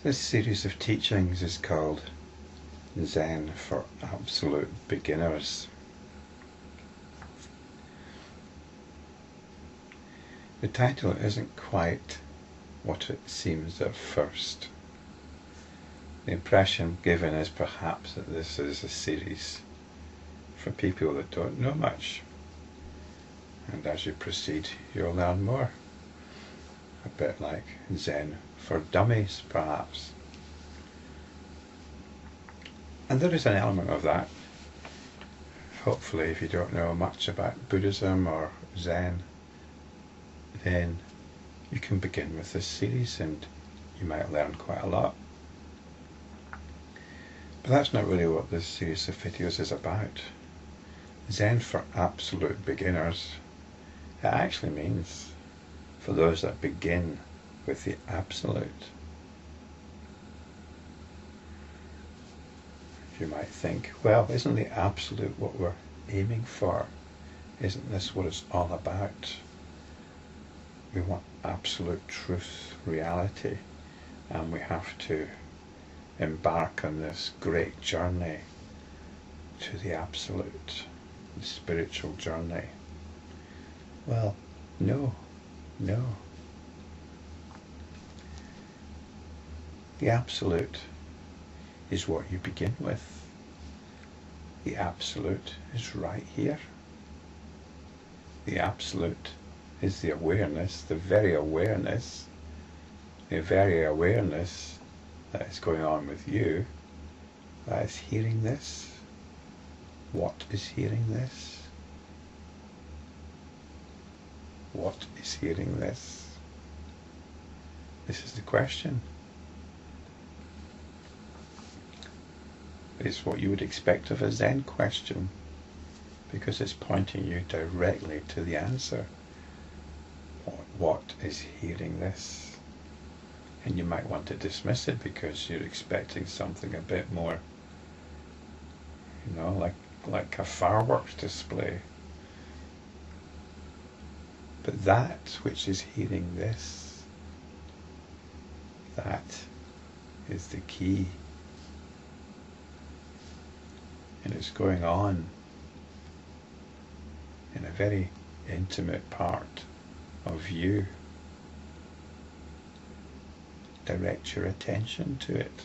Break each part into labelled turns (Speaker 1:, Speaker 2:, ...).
Speaker 1: This series of teachings is called Zen for Absolute Beginners. The title isn't quite what it seems at first. The impression given is perhaps that this is a series for people that don't know much, and as you proceed you'll learn more. A bit like Zen for Dummies, perhaps. And there is an element of that. Hopefully, if you don't know much about Buddhism or Zen, then you can begin with this series and you might learn quite a lot. But that's not really what this series of videos is about. Zen for Absolute Beginners, it actually means for those that begin with the Absolute. You might think, well, isn't the Absolute what we're aiming for? Isn't this what it's all about? We want absolute truth, reality, and we have to embark on this great journey to the Absolute, the spiritual journey. Well, no. The Absolute is what you begin with. The Absolute is right here. The Absolute is the awareness, the very awareness that is going on with you, that is hearing this. What is hearing this? What is hearing this? This is the question. It's what you would expect of a Zen question, because it's pointing you directly to the answer. What is hearing this? And you might want to dismiss it because you're expecting something a bit more, like a fireworks display. But that which is hearing this, that is the key. And it's going on in a very intimate part of you. Direct your attention to it.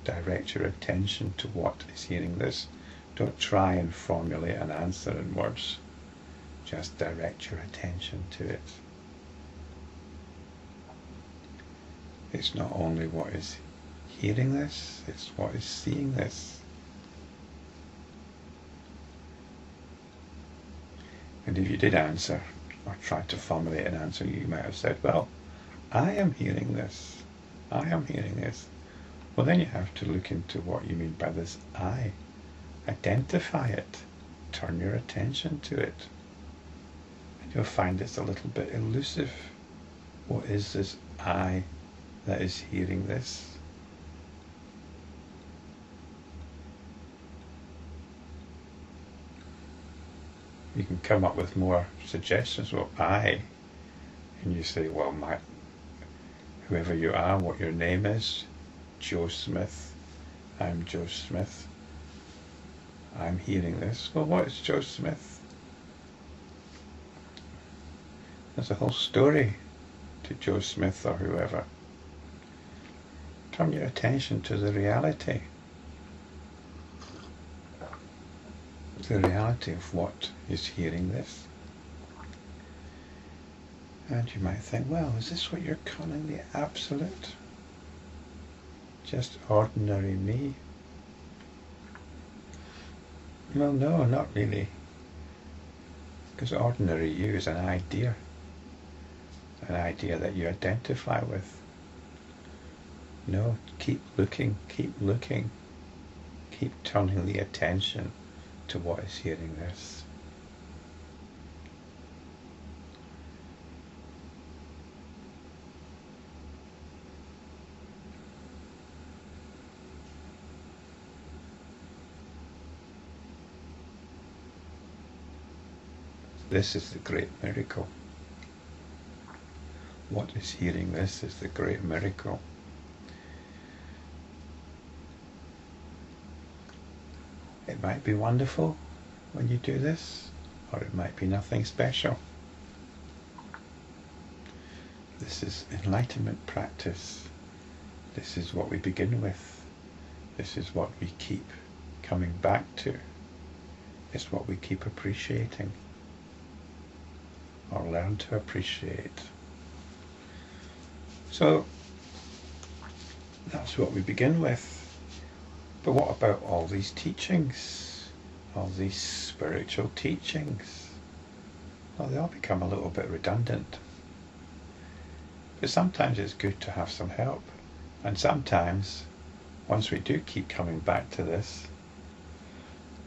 Speaker 1: Direct your attention to what is hearing this. Don't try and formulate an answer in words. Just direct your attention to it. It's not only what is hearing this, it's what is seeing this. And if you did answer, or try to formulate an answer, you might have said, well, I am hearing this. I am hearing this. Well, then you have to look into what you mean by this I. Identify it. Turn your attention to it. And you'll find it's a little bit elusive. What is this I that is hearing this? You can come up with more suggestions. Well, I, and you say, well, whoever you are, what your name is, Joe Smith, I'm Joe Smith, I'm hearing this. Well, what is Joe Smith? There's a whole story to Joe Smith or whoever. Turn your attention to the reality. The reality of what is hearing this. And you might think, well, is this what you're calling the Absolute? Just ordinary me? Well, no, not really. Because ordinary you is an idea that you identify with. No, keep looking, keep turning the attention to what is hearing this. This is the great miracle. What is hearing this is the great miracle. It might be wonderful when you do this, or it might be nothing special. This is enlightenment practice. This is what we begin with. This is what we keep coming back to. It's what we keep appreciating, or learn to appreciate. So that's what we begin with. But what about all these teachings, all these spiritual teachings? Well, they all become a little bit redundant. But sometimes it's good to have some help. And sometimes, once we do keep coming back to this,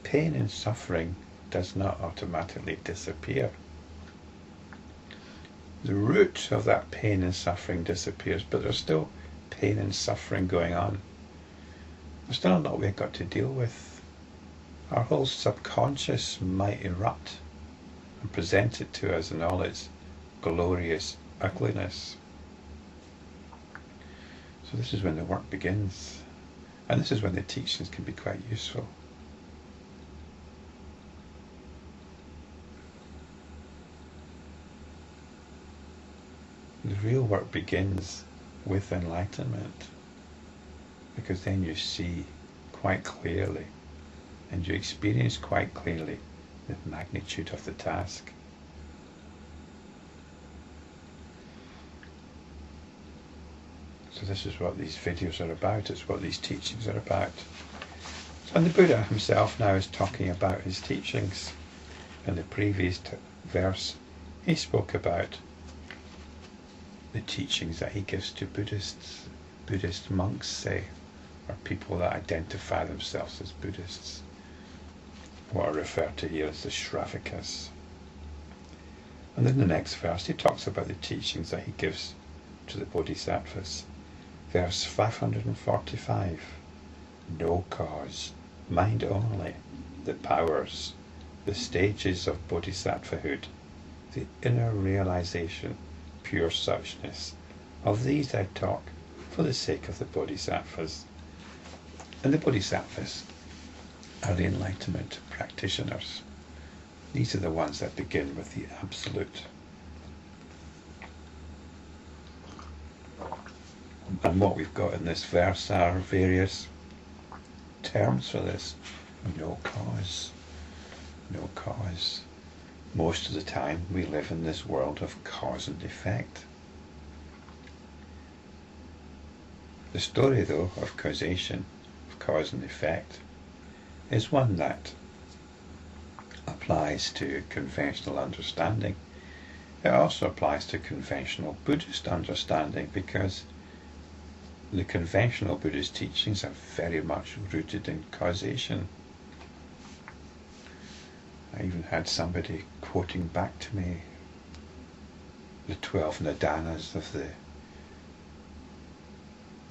Speaker 1: pain and suffering does not automatically disappear. The root of that pain and suffering disappears, but there's still pain and suffering going on. There's still a lot we've got to deal with. Our whole subconscious might erupt and present it to us in all its glorious ugliness. So this is when the work begins, and this is when the teachings can be quite useful. The real work begins with enlightenment, because then you see quite clearly and you experience quite clearly the magnitude of the task. So this is what these videos are about, it's what these teachings are about. So, and the Buddha himself now is talking about his teachings. In the previous verse, he spoke about the teachings that he gives to Buddhists, Buddhist monks, say, or people that identify themselves as Buddhists, what are referred to here as the Shravakas. And in the next verse, he talks about the teachings that he gives to the Bodhisattvas. Verse 545, no cause, mind only, the powers, the stages of Bodhisattvahood, the inner realization, pure suchness. Of these I talk for the sake of the Bodhisattvas. And the Bodhisattvas are the enlightenment practitioners. These are the ones that begin with the absolute. And what we've got in this verse are various terms for this. No cause. No cause. Most of the time we live in this world of cause and effect. The story, though, of causation, of cause and effect, is one that applies to conventional understanding. It also applies to conventional Buddhist understanding, because the conventional Buddhist teachings are very much rooted in causation. I even had somebody quoting back to me the 12 nadanas of the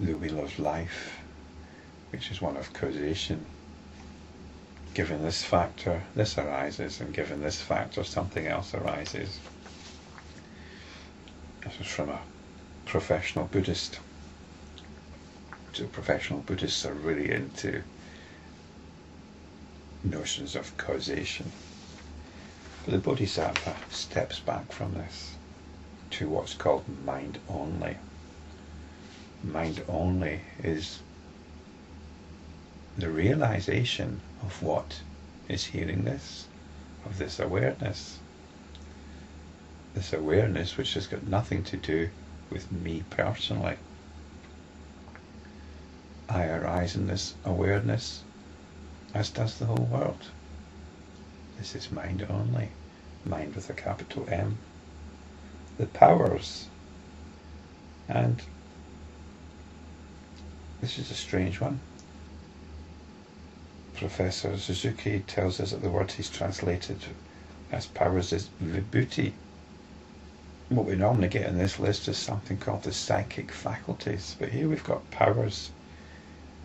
Speaker 1: Wheel of Life, which is one of causation. Given this factor, this arises, and given this factor, something else arises. This was from a professional Buddhist. So professional Buddhists are really into notions of causation. But the Bodhisattva steps back from this to what's called mind only. Mind only is the realization of what is hearing this, of this awareness. This awareness which has got nothing to do with me personally. I arise in this awareness, as does the whole world. This is mind only, mind with a capital M. The powers, and this is a strange one. Professor Suzuki tells us that the word he's translated as powers is vibhuti. What we normally get in this list is something called the psychic faculties, but here we've got powers.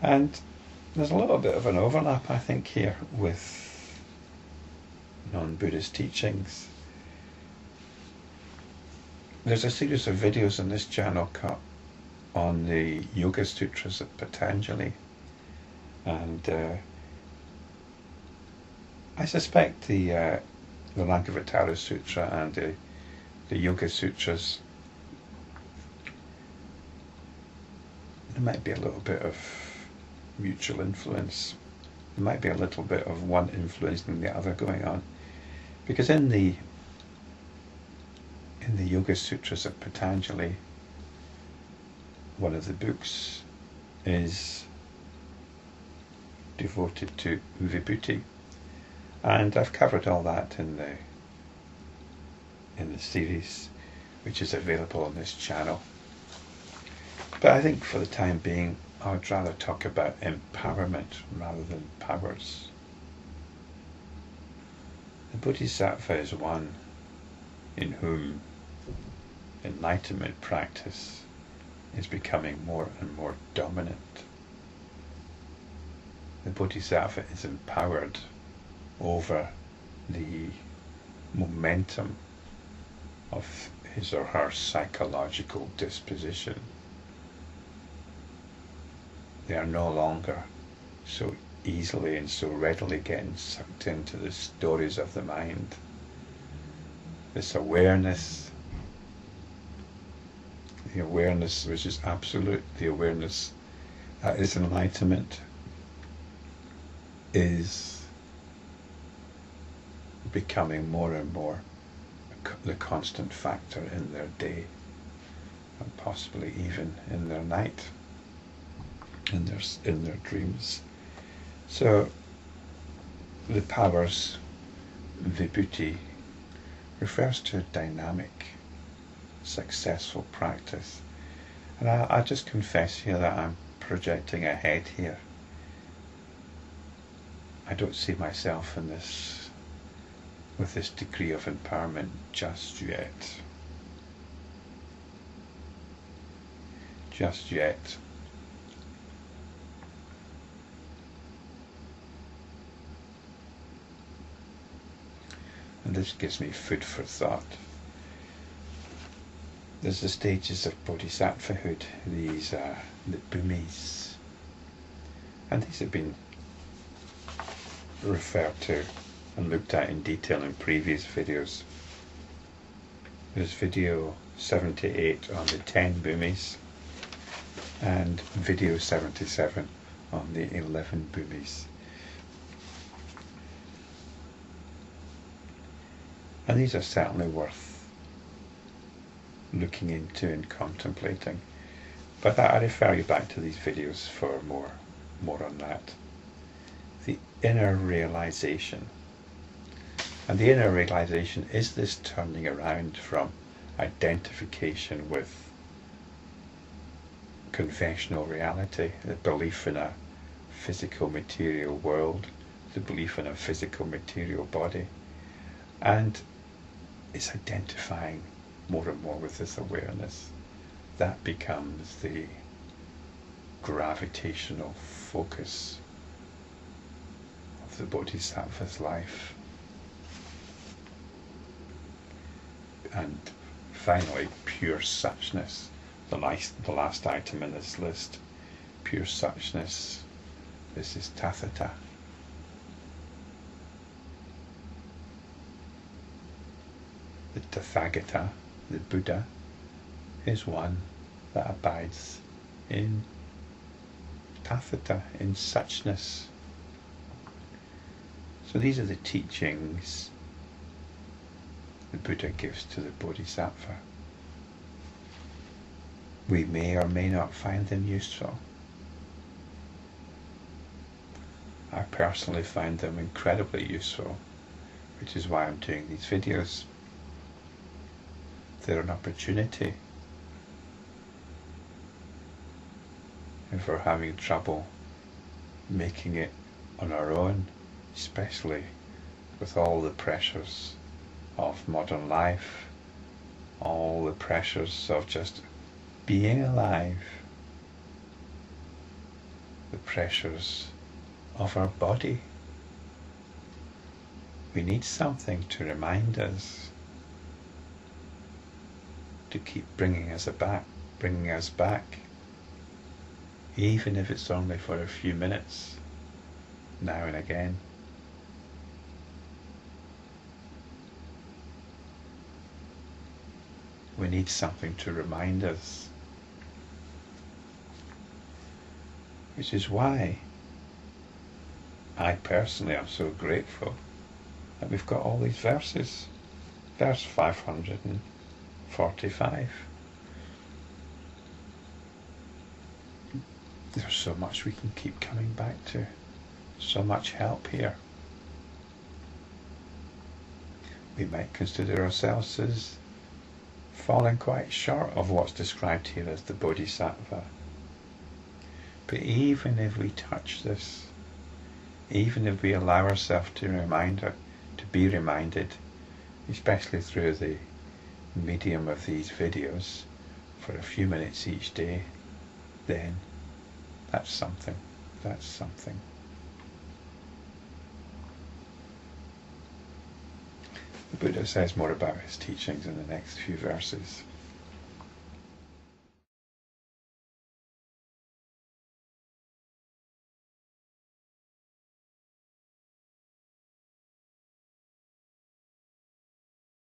Speaker 1: And there's a little bit of an overlap, I think, here with non-Buddhist teachings. There's a series of videos on this channel on the Yoga Sutras of Patanjali, and I suspect the Lankavatara Sutra and the Yoga Sutras, there might be a little bit of mutual influence. There might be a little bit of one influencing the other going on. Because in the Yoga Sutras of Patanjali, one of the books is devoted to vibhuti, and I've covered all that in the series, which is available on this channel. But I think for the time being, I would rather talk about empowerment rather than powers. The Bodhisattva is one in whom enlightenment practice is becoming more and more dominant. The Bodhisattva is empowered over the momentum of his or her psychological disposition. They are no longer so easily and so readily getting sucked into the stories of the mind. This awareness, the awareness which is absolute, the awareness that is enlightenment, is becoming more and more the constant factor in their day, and possibly even in their night, in their dreams. So the powers, vibhuti, refers to a dynamic, successful practice. And I just confess here that I'm projecting ahead here. I don't see myself in this, with this degree of empowerment just yet. Just yet. And this gives me food for thought. There's the stages of Bodhisattvahood, these are the bhumis. And these have been referred to and looked at in detail in previous videos. There's video 78 on the 10 bhumis and video 77 on the 11 bhumis. And these are certainly worth looking into and contemplating. But I refer you back to these videos for more on that. The inner realization. And the inner realization is this turning around from identification with conventional reality, the belief in a physical material world, the belief in a physical material body, and it's identifying more and more with this awareness. That becomes the gravitational focus of the Bodhisattva's life. And finally, pure suchness, the last item in this list. Pure suchness, this is tathata. The Tathagata, the Buddha, is one that abides in tathata, in suchness. So these are the teachings the Buddha gives to the Bodhisattva. We may or may not find them useful. I personally find them incredibly useful, which is why I'm doing these videos. They're an opportunity. If we're having trouble making it on our own, especially with all the pressures of modern life, all the pressures of just being alive, the pressures of our body, we need something to remind us, to keep bringing us back, even if it's only for a few minutes, now and again. We need something to remind us. Which is why I personally am so grateful that we've got all these verses. Verse 545. There's so much we can keep coming back to. So much help here. We might consider ourselves as falling quite short of what's described here as the Bodhisattva. But even if we touch this, even if we allow ourselves to be reminded, especially through the medium of these videos, for a few minutes each day, then that's something. That's something. The Buddha says more about his teachings in the next few verses.